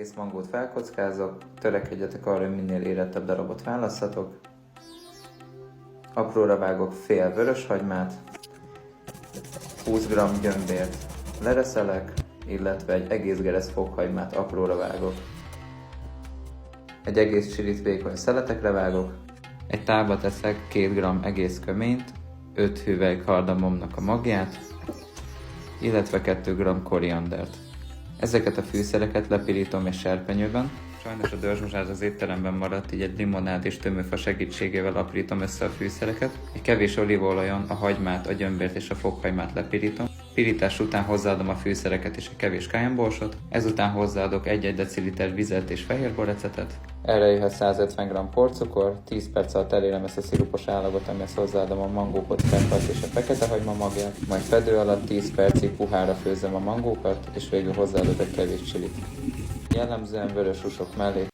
egész mangót felkockázok, törekedjetek arra, hogy minél érettebb darabot válasszatok. Apróra vágok fél vöröshagymát, 20 g gyömbért lereszelek, illetve egy egész geresz fokhagymát apróra vágok. Egy egész csilit vékony szeletekre vágok, egy tálba teszek 2 g egész köményt, 5 hüvely kardamomnak a magját, illetve 2 g koriandert. Ezeket a fűszereket lepirítom egy serpenyőben. Sajnos a dörzsmuzsát az étteremben maradt, így egy limonád és tömőfa segítségével aprítom össze a fűszereket. Egy kevés olívaolajon a hagymát, a gyömbért és a fokhagymát lepirítom. Pirítás után hozzáadom a fűszereket és egy kevés cayenneborsot. Ezután hozzáadok 1-1 deciliter vizet és fehérborrecetet. Erre jöhet 150 g porcukor, 10 perc alatt elérem ezt a szirupos állagot, amihez hozzáadom a mangókockákat és a fekete hagyma magját, majd fedő alatt 10 percig puhára főzzem a mangókat, és végül hozzáadok egy kevés csilit. Jellemzően vörös húsok mellé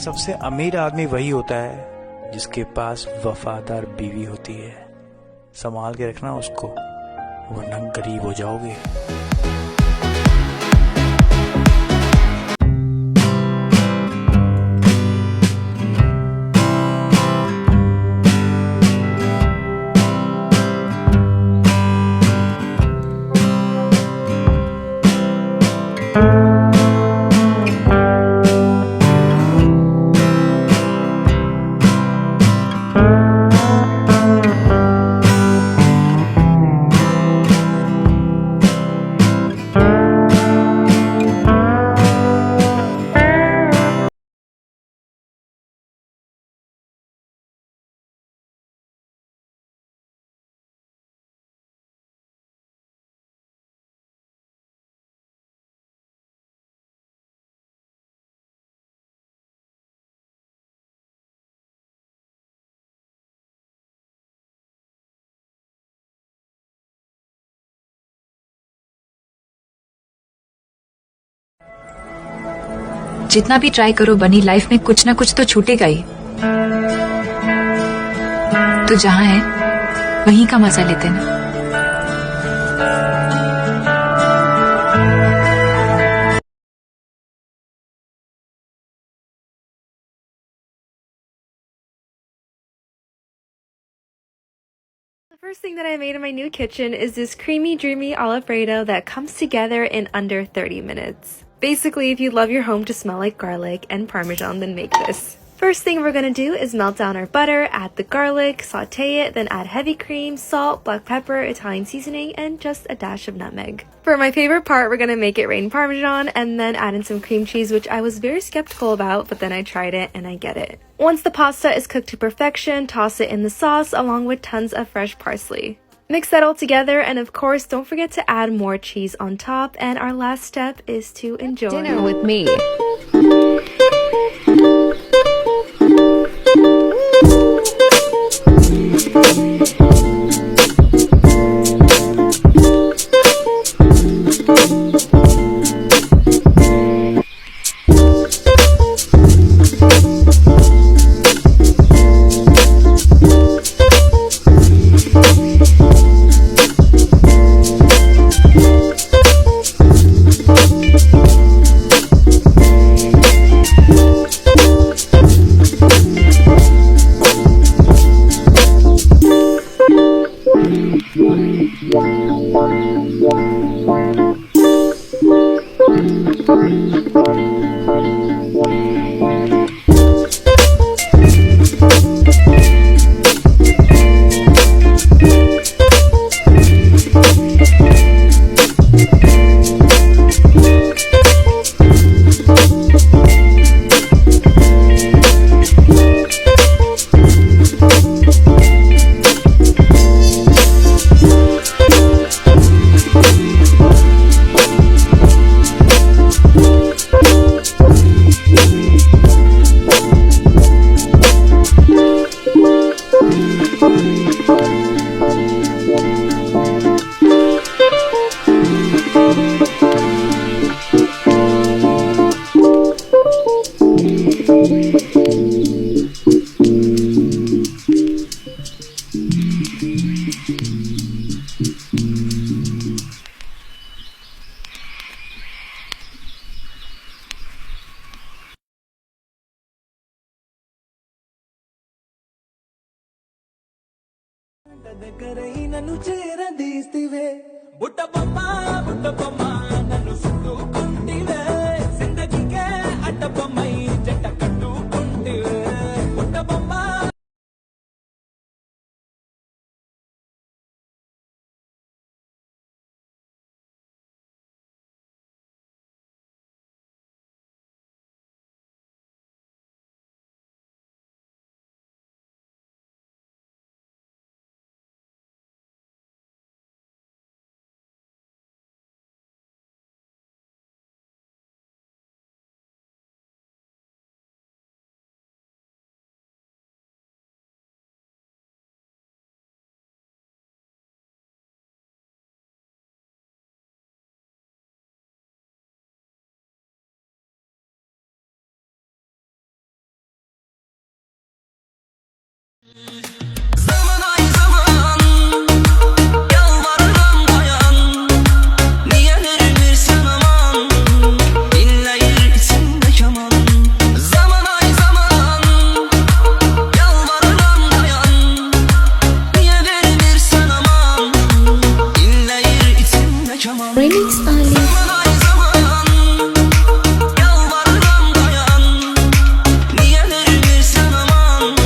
सबसे अमीर आदमी वही होता है जिसके पास वफादार बीवी होती है। संभाल के रखना उसको, वरना गरीब हो जाओगे। जितना भी ट्राई करो बनी, लाइफ में कुछ ना कुछ तो छूटेगा ही। तो जहां है वहीं का मजा लेते ना। The first thing that I made in my new kitchen is this creamy, dreamy Alfredo that comes together in under 30 minutes. Basically, if you love your home to smell like garlic and Parmesan, then make this. First thing we're gonna do is melt down our butter, add the garlic, saute it, then add heavy cream, salt, black pepper, Italian seasoning, and just a dash of nutmeg. For my favorite part, we're gonna make it rain Parmesan and then add in some cream cheese, which I was very skeptical about, but then I tried it and I get it. Once the pasta is cooked to perfection, toss it in the sauce along with tons of fresh parsley. Mix that all together, and of course, don't forget to add more cheese on top. And our last step is to enjoy Dinner with me. Zaman ay zaman yalvarırım dayan, niye verilirsen aman, dinleyir içimde keman. Zaman ay zaman yalvarırım dayan, niye verilirsen aman, dinleyir içimde keman. Remix Ali. Zaman ay zaman yalvarırım dayan, niye verilirsen aman,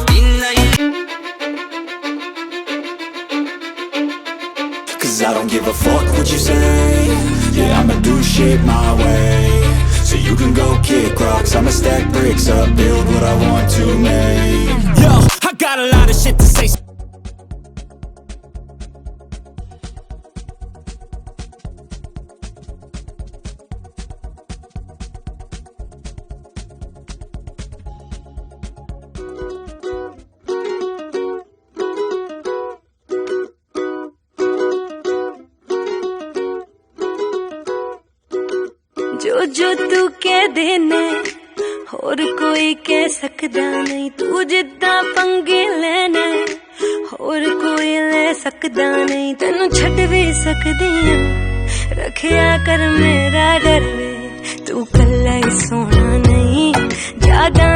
dinleyir. 'Cause I don't give a fuck what you say. Yeah, I'ma do shit my way. So you can go kick rocks, I'ma stack bricks up, build what I want to make. Yo, I got a lot of shit to say. जो जो तू कह देने होर कोई कह सकदा नहीं, तू जिद्दां पंगे लेने होर कोई ले सकदा नहीं। तेनू छड्ड भी सकदी आं, रखिया कर मेरा डर वे, तू कल्ला ही सोना नहीं, ज्यादा